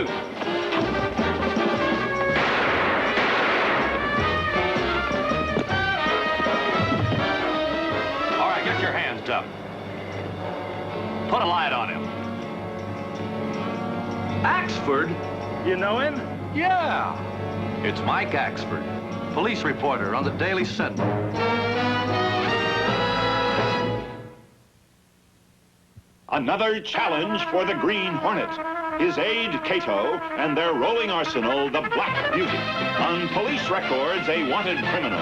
Shoot. All right, get your hands up. Put a light on him. Axford? You know him? Yeah. It's Mike Axford, police reporter on the Daily Sentinel. Another challenge for the Green Hornet. His aide, Cato, and their rolling arsenal, the Black Beauty. On police records, a wanted criminal,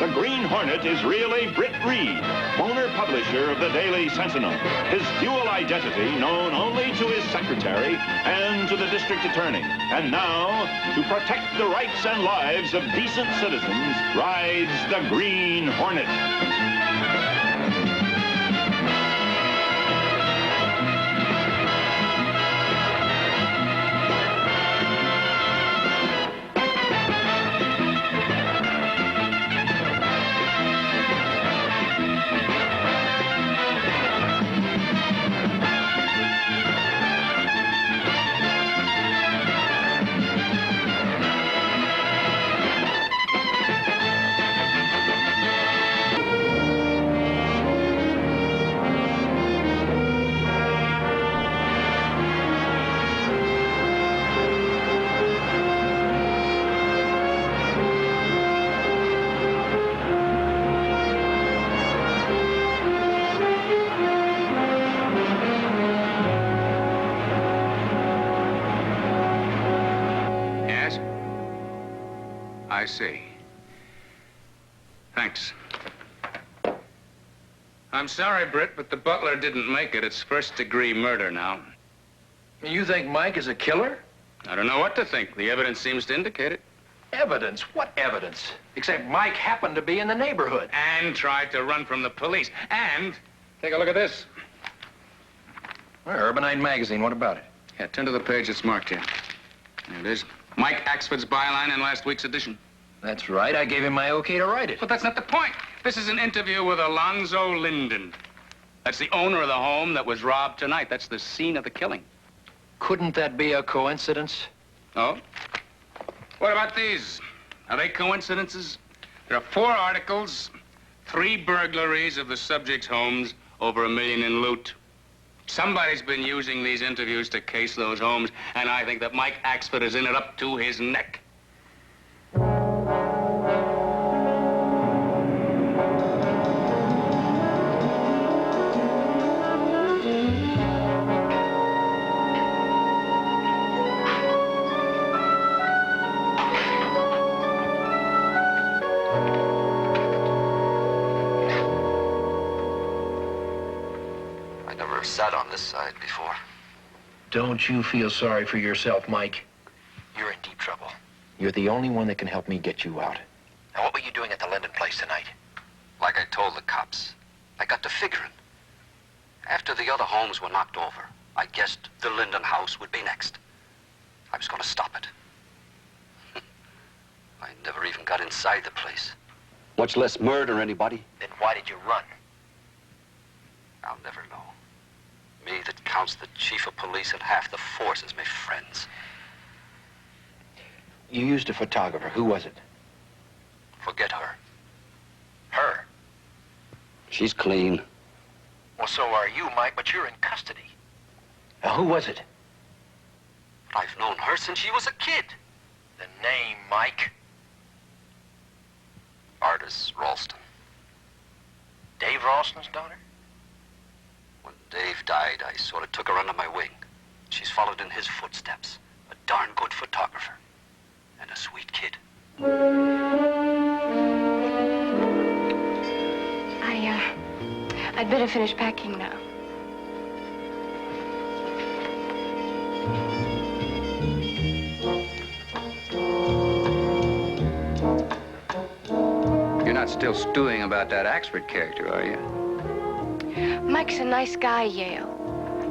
the Green Hornet is really Britt Reed, owner publisher of the Daily Sentinel. His dual identity known only to his secretary and to the district attorney. And now, to protect the rights and lives of decent citizens, rides the Green Hornet. I see. Thanks. I'm sorry, Britt, but the butler didn't make it. It's first-degree murder now. You think Mike is a killer? I don't know what to think. The evidence seems to indicate it. Evidence? What evidence? Except Mike happened to be in the neighborhood. And tried to run from the police. And take a look at this. Well, Urbanite magazine, what about it? Yeah, turn to the page that's marked here. There it is. Mike Axford's byline in last week's edition. That's right. I gave him my okay to write it. But that's not the point. This is an interview with Alonzo Linden. That's the owner of the home that was robbed tonight. That's the scene of the killing. Couldn't that be a coincidence? Oh? What about these? Are they coincidences? There are 4 articles, 3 burglaries of the subject's homes, over $1 million in loot. Somebody's been using these interviews to case those homes, and I think that Mike Axford is in it up to his neck. Sat on this side before. Don't you feel sorry for yourself, Mike? You're in deep trouble. You're the only one that can help me get you out. Now, what were you doing at the Linden place tonight? Like I told the cops, I got to figuring. After the other homes were knocked over, I guessed the Linden house would be next. I was going to stop it. I never even got inside the place. Much less murder anybody. Then why did you run? I'll never know. Me that counts the chief of police and half the force as my friends. You used a photographer. Who was it? Forget her. Her? She's clean. Well, so are you, Mike, but you're in custody. Now, who was it? I've known her since she was a kid. The name, Mike? Artis Ralston. Dave Ralston's daughter? When Dave died, I sort of took her under my wing. She's followed in his footsteps. A darn good photographer. And a sweet kid. I'd better finish packing now. You're not still stewing about that Axford character, are you? Mike's a nice guy, Yale.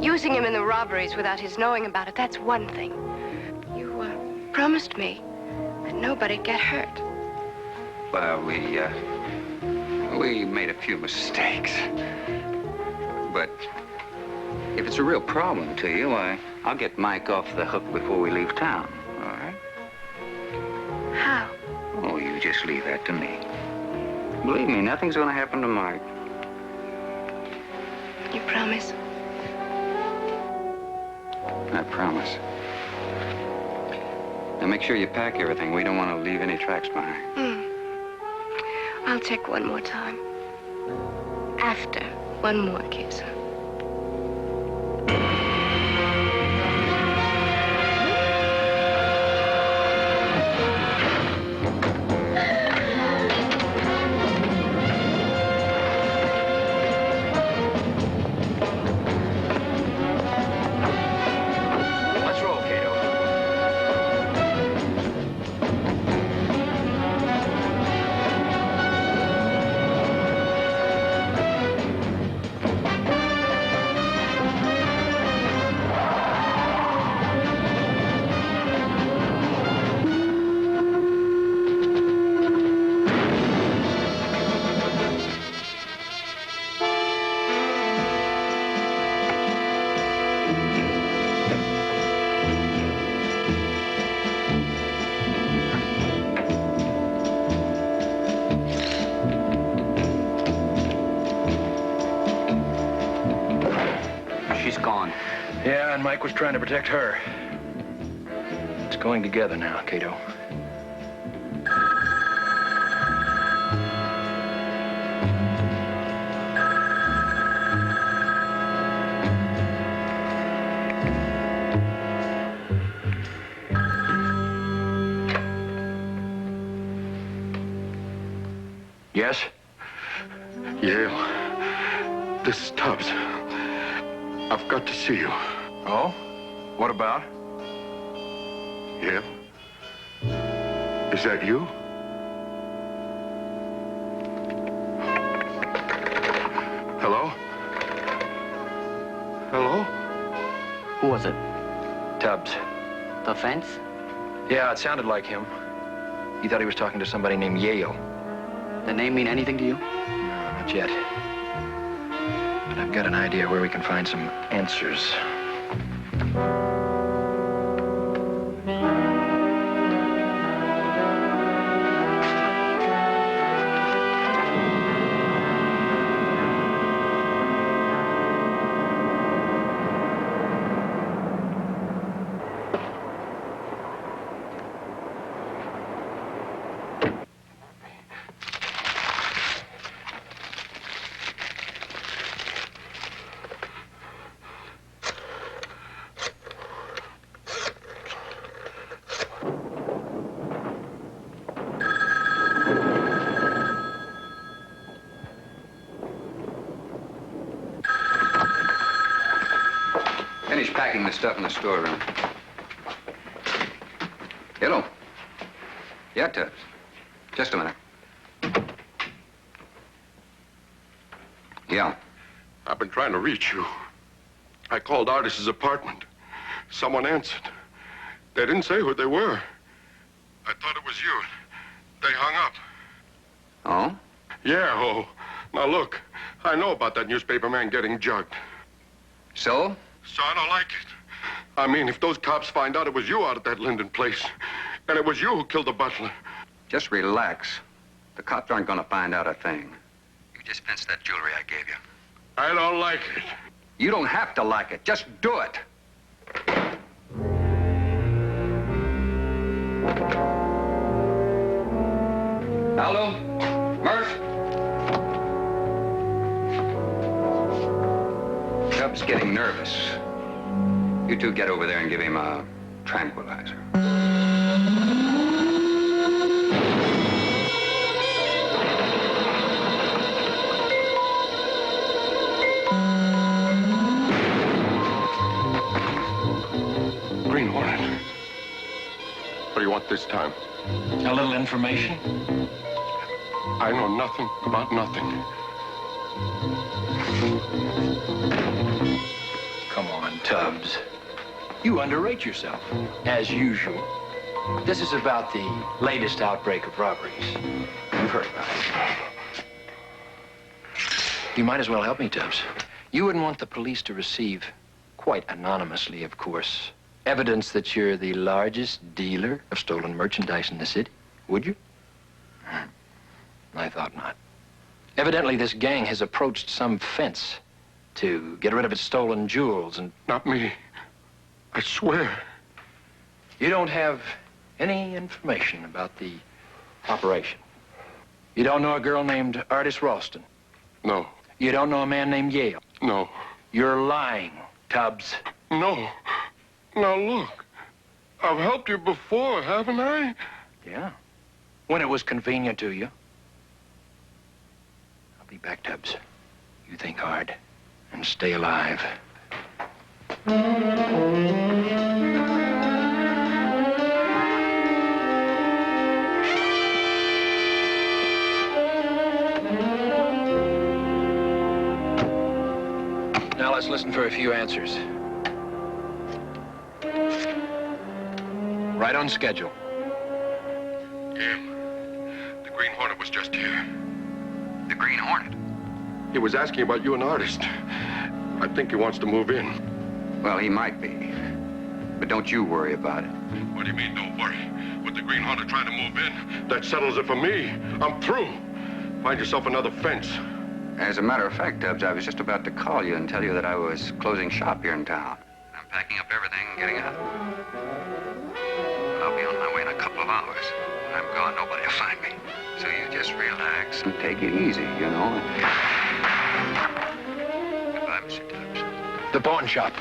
Using him in the robberies without his knowing about it, that's one thing. You promised me that nobody'd get hurt. Well, we made a few mistakes. But if it's a real problem to you, why, I'll get Mike off the hook before we leave town, all right? How? Oh, you just leave that to me. Believe me, nothing's gonna happen to Mike. You promise? I promise. Now make sure you pack everything. We don't want to leave any tracks behind. I'll check one more time. After one more kiss. Let's roll, Cato. She's gone. Yeah, and Mike was trying to protect her. It's going together now, Cato. Yes? Yale, this is Tubbs. I've got to see you. Oh? What about? Yale? Is that you? Hello? Hello? Who was it? Tubbs. The fence? Yeah, it sounded like him. He thought he was talking to somebody named Yale. The name mean anything to you? No, not yet. But I've got an idea where we can find some answers. Finish packing the stuff in the storeroom. Hello. Yeah, Tubbs. Just a minute. Yeah. I've been trying to reach you. I called Artis's apartment. Someone answered. They didn't say who they were. I thought it was you. They hung up. Oh? Yeah, oh. Now look, I know about that newspaper man getting jugged. So? So I don't like it. I mean, if those cops find out it was you out at that Linden place, and it was you who killed the butler. Just relax. The cops aren't gonna find out a thing. You just fence that jewelry I gave you. I don't like it. You don't have to like it. Just do it. Aldo? Murph? Tubbs getting nervous. You two get over there and give him a tranquilizer. Green Hornet. What do you want this time? A little information? I know nothing about nothing. Come on, Tubbs. You underrate yourself, as usual. This is about the latest outbreak of robberies. You've heard about it. You might as well help me, Tubbs. You wouldn't want the police to receive quite anonymously, of course, evidence that you're the largest dealer of stolen merchandise in the city, would you? I thought not. Evidently, this gang has approached some fence to get rid of its stolen jewels and... Not me. I swear. You don't have any information about the operation. You don't know a girl named Artis Ralston. No. You don't know a man named Yale. No. You're lying, Tubbs. No. Now look. I've helped you before, haven't I? Yeah. When it was convenient to you. I'll be back, Tubbs. You think hard and stay alive. Now let's listen for a few answers. Right on schedule. Yeah. The Green Hornet was just here. The Green Hornet? He was asking about you, an artist. I think he wants to move in. Well, he might be. But don't you worry about it. What do you mean, don't worry? With the Green Hornet trying to move in, that settles it for me. I'm through. Find yourself another fence. As a matter of fact, Tubbs, I was just about to call you and tell you that I was closing shop here in town. I'm packing up everything and getting out. I'll be on my way in a couple of hours. When I'm gone, nobody will find me. So you just relax and take it easy, you know. Goodbye, Mr. Tubbs. The pawn shop.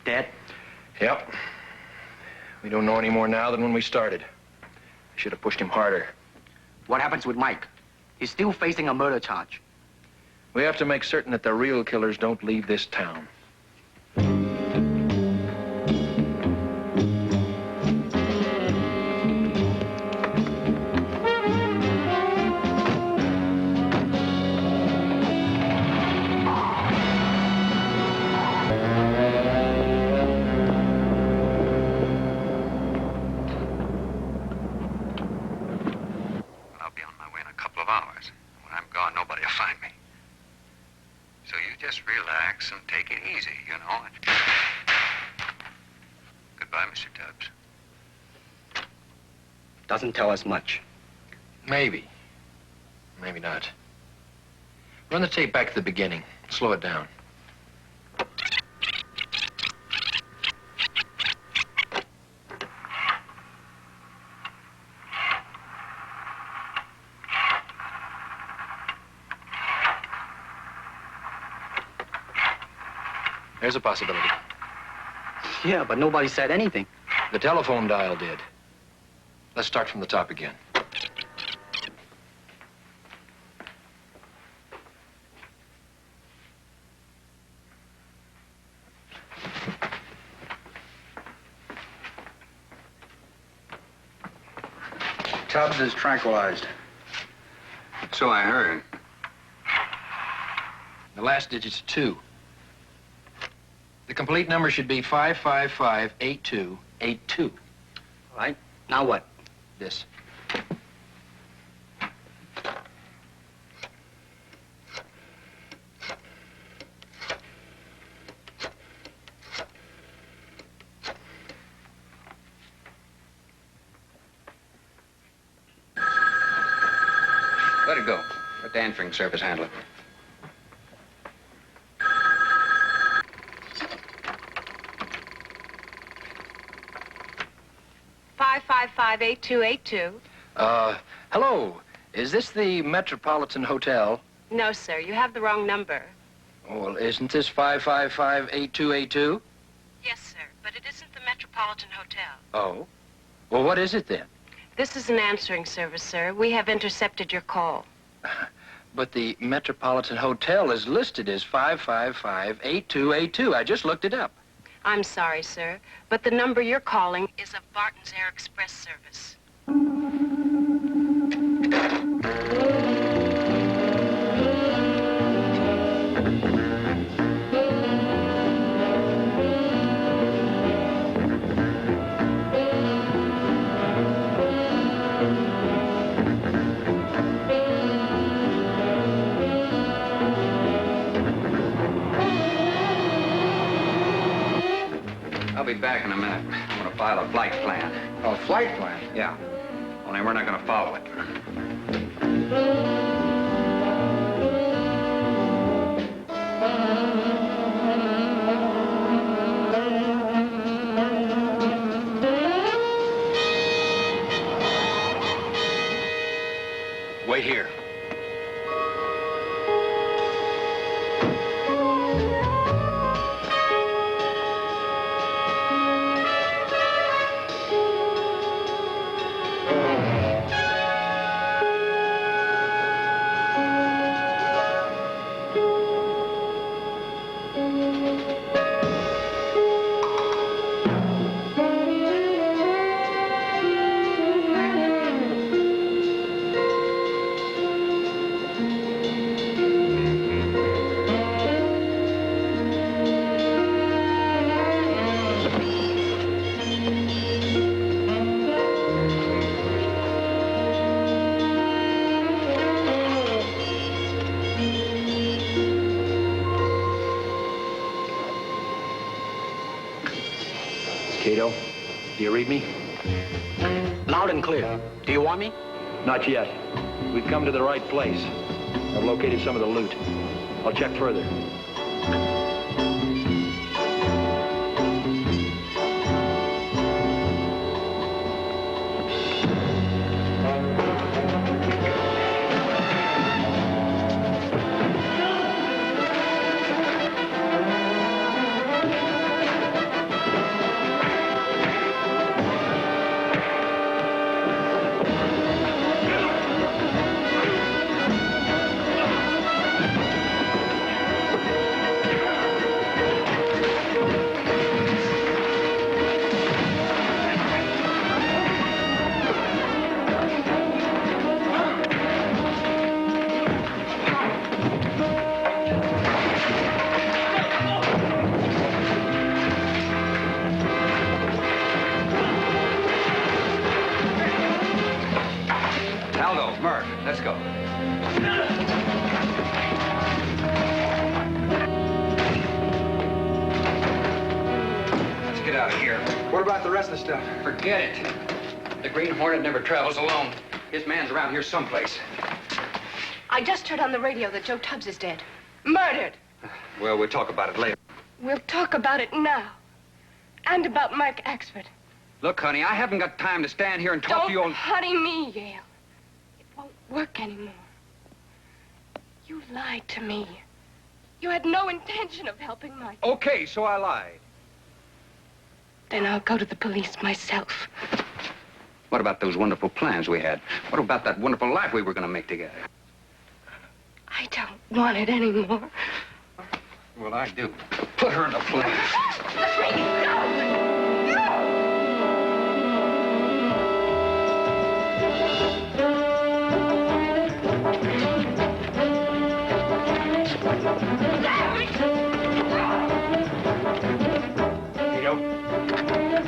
Dad? Yep. We don't know any more now than when we started. I should have pushed him harder. What happens with Mike? He's still facing a murder charge. We have to make certain that the real killers don't leave this town. Just relax and take it easy, you know. Goodbye, Mr. Tubbs. Doesn't tell us much. Maybe. Maybe not. Run the tape back to the beginning. Slow it down. There's a possibility. Yeah, but nobody said anything. The telephone dial did. Let's start from the top again. Tubbs is tranquilized. So I heard. The last digit's 2. The complete number should be 555-8282. All right, now what? This. Let it go. Let the answering service handle it. Five 8282. Hello. Is this the Metropolitan Hotel? No, sir, you have the wrong number. Well, isn't this 555-8282? Yes, sir, but it isn't the Metropolitan Hotel. Oh? Well, what is it then? This is an answering service, sir. We have intercepted your call. But the Metropolitan Hotel is listed as 555-8282. I just looked it up. I'm sorry, sir, but the number you're calling is of Barton's Air Express service. I'll be back in a minute. I'm gonna file a flight plan. Oh, flight plan? Yeah. Only we're not gonna follow it. Wait here. Cato, do you read me? Loud and clear. Do you want me? Not yet. We've come to the right place. I've located some of the loot. I'll check further. Aldo, Murph, let's go. Let's get out of here. What about the rest of the stuff? Forget it. The Green Hornet never travels alone. His man's around here someplace. I just heard on the radio that Joe Tubbs is dead. Murdered. Well, we'll talk about it later. We'll talk about it now. And about Mike Axford. Look, honey, I haven't got time to stand here and talk to you all... Don't honey me, Yale. It won't work anymore. You lied to me. You had no intention of helping Mike. Okay, so I lied. Then I'll go to the police myself. What about those wonderful plans we had? What about that wonderful life we were going to make together? I don't want it anymore. Well, I do. Put her in the place.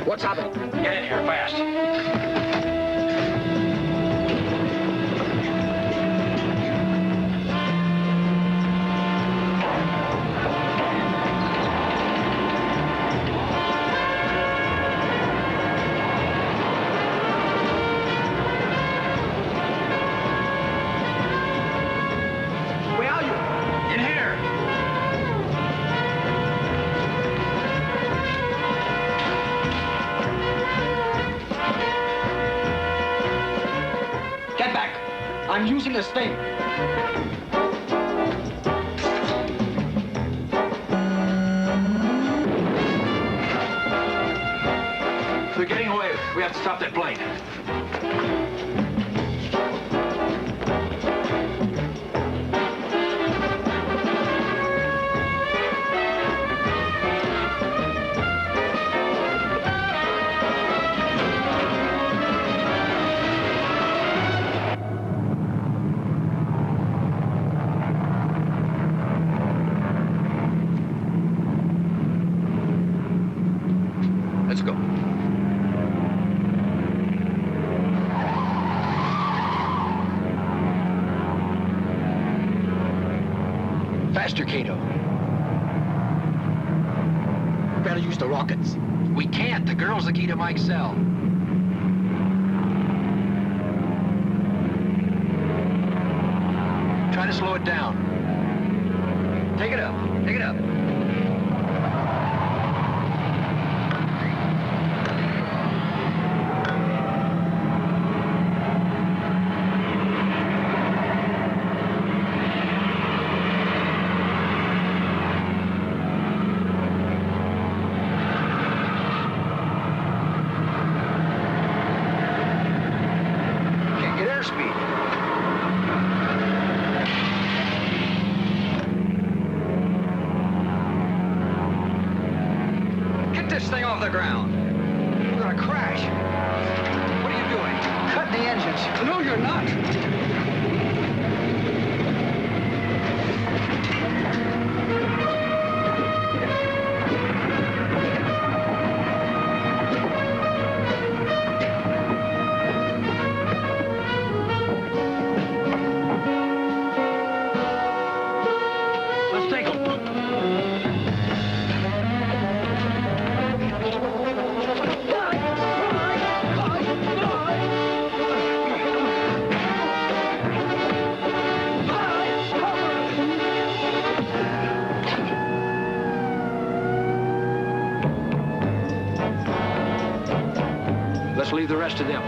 What's happening? Get in here fast. Where are you? In here. Get back. I'm using this thing. They're getting away. We have to stop that plane. Let's go. Faster, Cato. Better use the rockets. We The girl's the key to Mike's cell. Try to slow it down. Take it up. Take it up. Get airspeed. This thing off the ground. We're gonna crash. What are you doing? Cutting the engines. No, you're not. Let's take them. Let's leave the rest of them.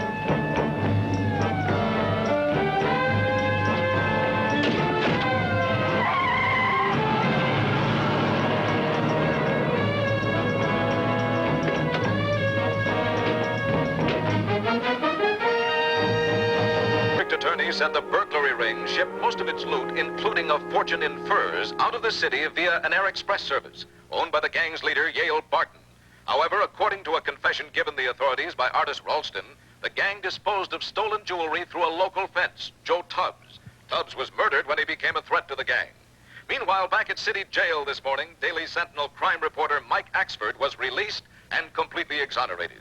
Attorneys said the burglary ring shipped most of its loot, including a fortune in furs, out of the city via an air express service owned by the gang's leader, Yale Barton. However, according to a confession given the authorities by artist Ralston, the gang disposed of stolen jewelry through a local fence, Joe Tubbs. Tubbs was murdered when he became a threat to the gang. Meanwhile, back at city jail this morning, Daily Sentinel crime reporter Mike Axford was released and completely exonerated.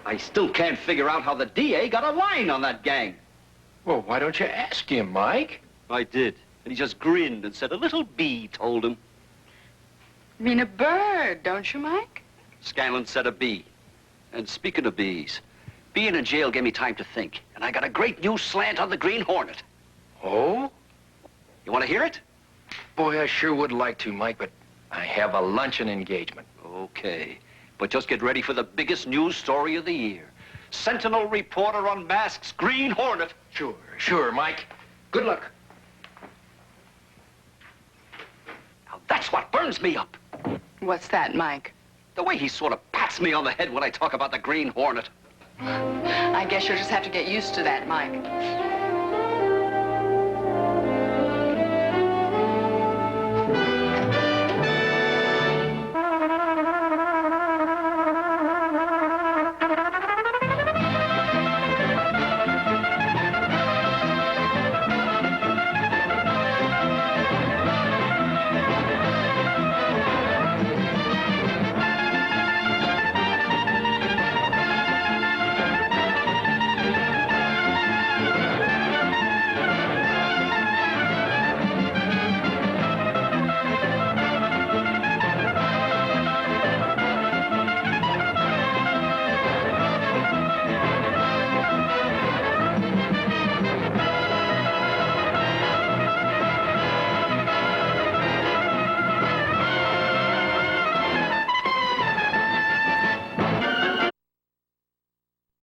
I still can't figure out how the DA got a line on that gang. Well, why don't you ask him, Mike? I did, and he just grinned and said a little bee told him. You mean a bird, don't you, Mike? Scanlon said a bee. And speaking of bees, being in jail gave me time to think, and I got a great new slant on the Green Hornet. Oh? You want to hear it? Boy, I sure would like to, Mike, but I have a luncheon engagement. Okay, but just get ready for the biggest news story of the year. Sentinel reporter unmasks Green Hornet. Sure, Mike. Good luck. Now, that's what burns me up. What's that, Mike? The way he sort of pats me on the head when I talk about the Green Hornet. I guess you'll just have to get used to that, Mike.